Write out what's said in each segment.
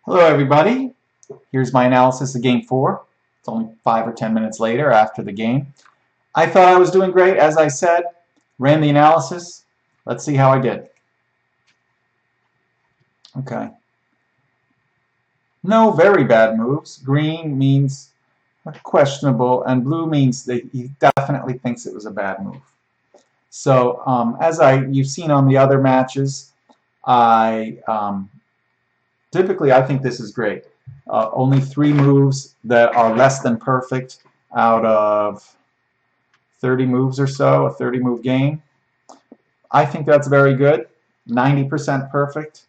Hello everybody, here's my analysis of game 4. It's only 5 or 10 minutes later after the game. I thought I was doing great, as I said, ran the analysis. Let's see how I did. Okay. No very bad moves. Green means questionable, and blue means that he definitely thinks it was a bad move. So as you've seen on the other matches, typically I think this is great. Only 3 moves that are less than perfect out of 30 moves or so, a 30-move game. I think that's very good. 90% perfect,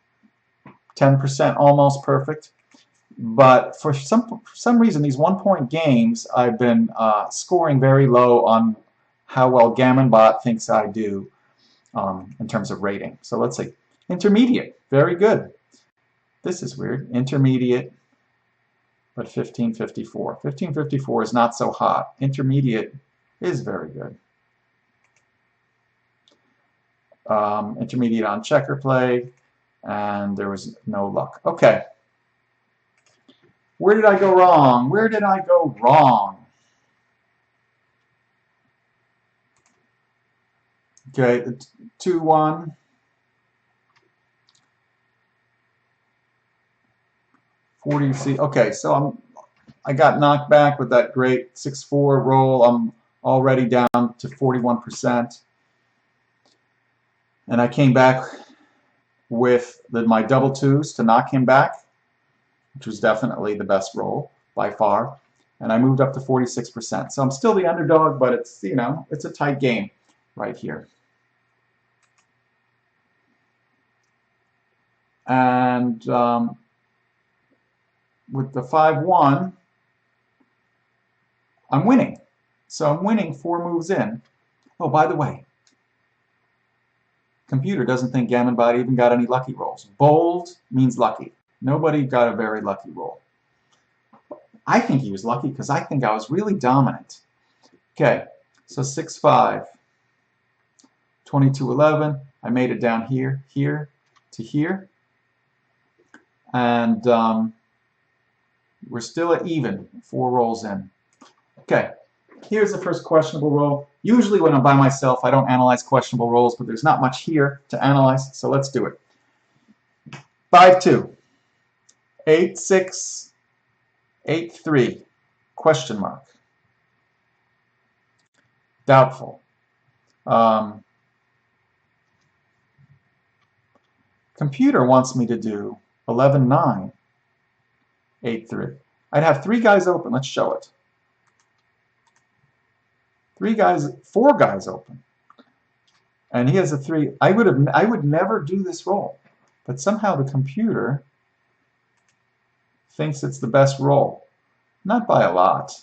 10% almost perfect. But for some reason, these one-point games, I've been scoring very low on how well Gammonbot thinks I do in terms of rating. So let's see. Intermediate, very good. This is weird. Intermediate, but 1554. 1554 is not so hot. Intermediate is very good. Intermediate on checker play, and there was no luck. Okay. Where did I go wrong? Where did I go wrong? Okay, 2-1. Okay, so I got knocked back with that great 6-4 roll. I'm already down to 41%. And I came back with my double twos to knock him back, which was definitely the best roll by far. And I moved up to 46%. So I'm still the underdog, but it's, you know, it's a tight game right here. And with the 5-1, I'm winning. So I'm winning 4 moves in. Oh, by the way, computer doesn't think Gammonbot even got any lucky rolls. Bold means lucky. Nobody got a very lucky roll. I think he was lucky because I think I was really dominant. Okay, so 6-5, 22-11. I made it down here, here, to here. And we're still at even, 4 rolls in. Okay, here's the first questionable roll. Usually when I'm by myself, I don't analyze questionable rolls, but there's not much here to analyze, so let's do it. 5-2, 8-6, 8-3, question mark. Doubtful. Computer wants me to do 11-9, 8-3. I'd have 3 guys open. Let's show it. 4 guys open. And he has a 3. I would never do this roll. But somehow the computer thinks it's the best roll. Not by a lot.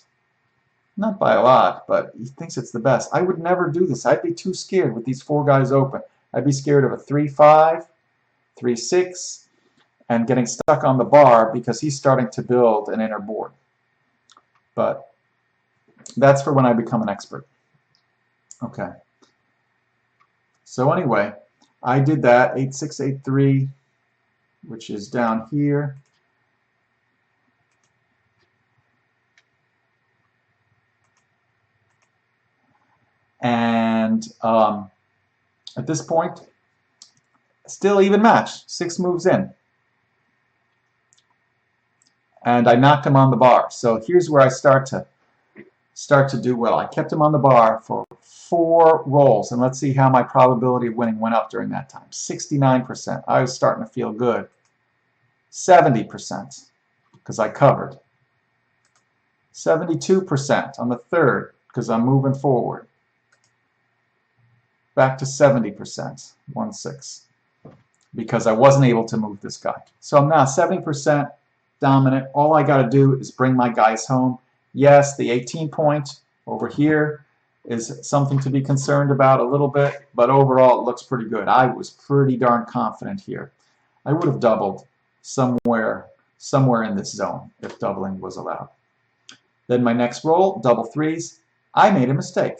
Not by a lot, but he thinks it's the best. I would never do this. I'd be too scared with these 4 guys open. I'd be scared of a 3-5, 3-6, and getting stuck on the bar because he's starting to build an inner board. But that's for when I become an expert. Okay. So anyway, I did that, 8-6, 8-3, which is down here. And at this point, still even match, 6 moves in. And I knocked him on the bar. So here's where I start to do well. I kept him on the bar for 4 rolls, and let's see how my probability of winning went up during that time. 69%. I was starting to feel good. 70%, because I covered. 72% on the 3rd, because I'm moving forward. Back to 70%, 1-6, because I wasn't able to move this guy. So I'm now 70% dominant. All I got to do is bring my guys home. Yes, the 18-point over here is something to be concerned about a little bit, but overall it looks pretty good. I was pretty darn confident here. I would have doubled somewhere in this zone if doubling was allowed. Then my next roll, double 3s. I made a mistake.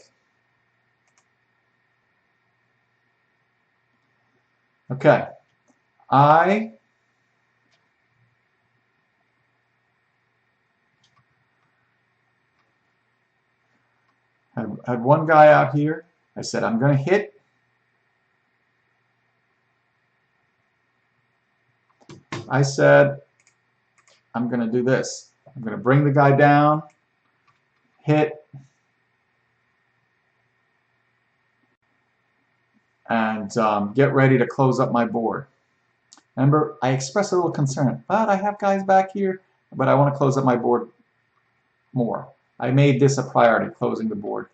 Okay. I had one guy out here. I said, I'm going to hit. I said, I'm going to do this. I'm going to bring the guy down, hit, and get ready to close up my board. Remember, I expressed a little concern, but I have guys back here, but I want to close up my board more. I made this a priority, closing the board.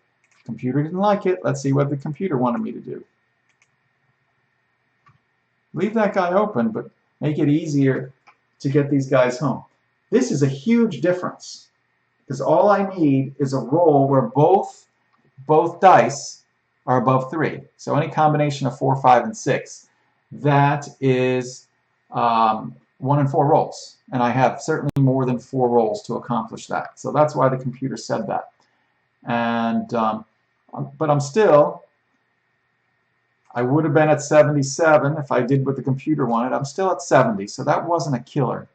Computer didn't like it. Let's see what the computer wanted me to do. Leave that guy open, but make it easier to get these guys home. This is a huge difference, because all I need is a roll where both dice are above 3. So any combination of 4, 5, and 6, that is 1 in 4 rolls. And I have certainly more than 4 rolls to accomplish that. So that's why the computer said that. And but I'm still, I would have been at 77 if I did what the computer wanted. I'm still at 70, so that wasn't a killer.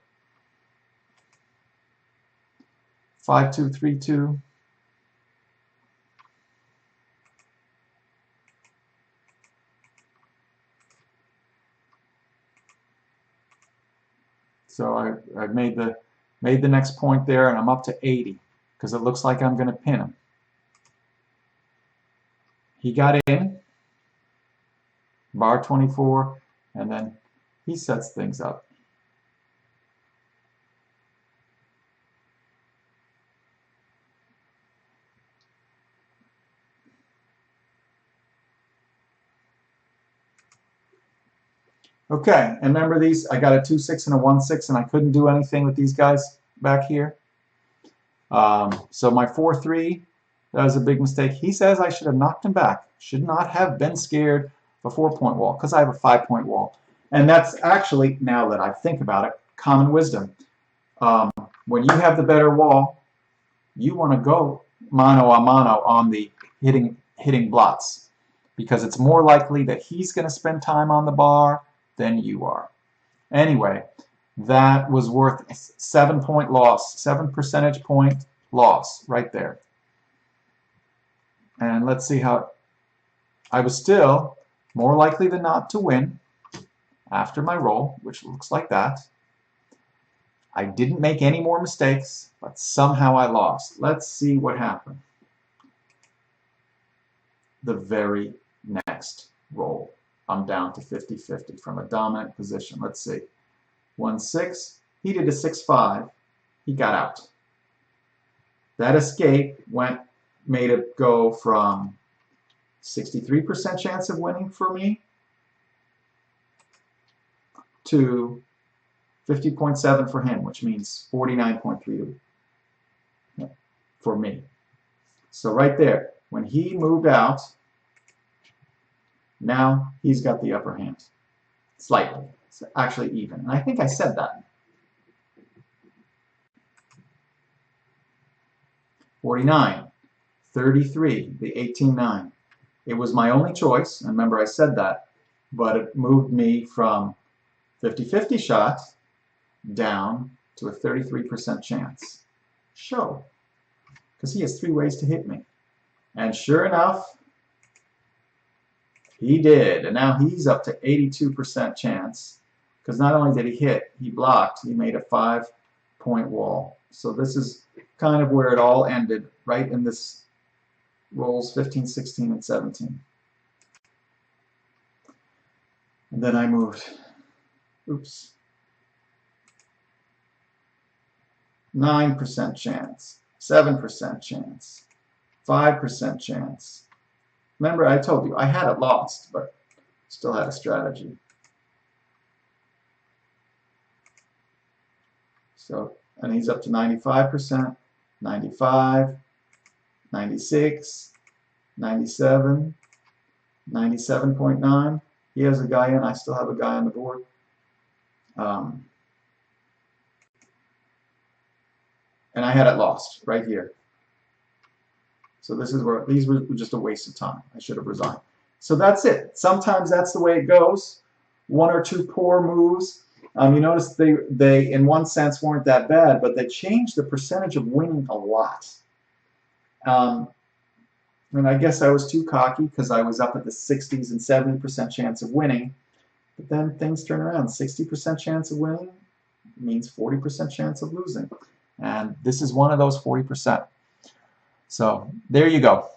5, 2, 3, 2. So I made the next point there, and I'm up to 80 because it looks like I'm going to pin him. He got in, bar 24, and then he sets things up. Okay, and remember these, I got a 2-6 and a 1-6, and I couldn't do anything with these guys back here. So my 4-3, that was a big mistake. He says I should have knocked him back. Should not have been scared of a 4-point wall, because I have a 5-point wall. And that's actually, now that I think about it, common wisdom. When you have the better wall, you want to go mano a mano on the hitting blots, because it's more likely that he's going to spend time on the bar than you are. Anyway, that was worth a 7-point loss, 7 percentage point loss right there. And let's see how I was still more likely than not to win after my roll, which looks like that. I didn't make any more mistakes, but somehow I lost. Let's see what happened. The very next roll, I'm down to 50-50 from a dominant position. Let's see. 1-6. He did a 6-5. He got out. That escape made it go from 63% chance of winning for me to 50.7 for him, which means 49.3 for me. So right there, when he moved out, now he's got the upper hand. Slightly. It's actually even. And I think I said that. 49. 33. The 18-9. It was my only choice. And remember I said that. But it moved me from 50-50 shots down to a 33% chance. Show. Because he has 3 ways to hit me. And sure enough, he did. And now he's up to 82% chance. Because not only did he hit, he blocked. He made a 5-point wall. So this is kind of where it all ended, right in this rolls 15, 16, and 17. And then I moved. Oops. 9% chance, 7% chance, 5% chance. Remember, I told you, I had it lost, but still had a strategy. So, and he's up to 95%, 95, 96, 97, 97.9. He has a guy in, I still have a guy on the board. And I had it lost right here. So this is where these were just a waste of time. I should have resigned. So that's it. Sometimes that's the way it goes. 1 or 2 poor moves. You notice they in one sense weren't that bad, but they changed the percentage of winning a lot. And I guess I was too cocky because I was up at the 60s and 70% chance of winning. But then things turn around. 60% chance of winning means 40% chance of losing. And this is one of those 40%. So there you go.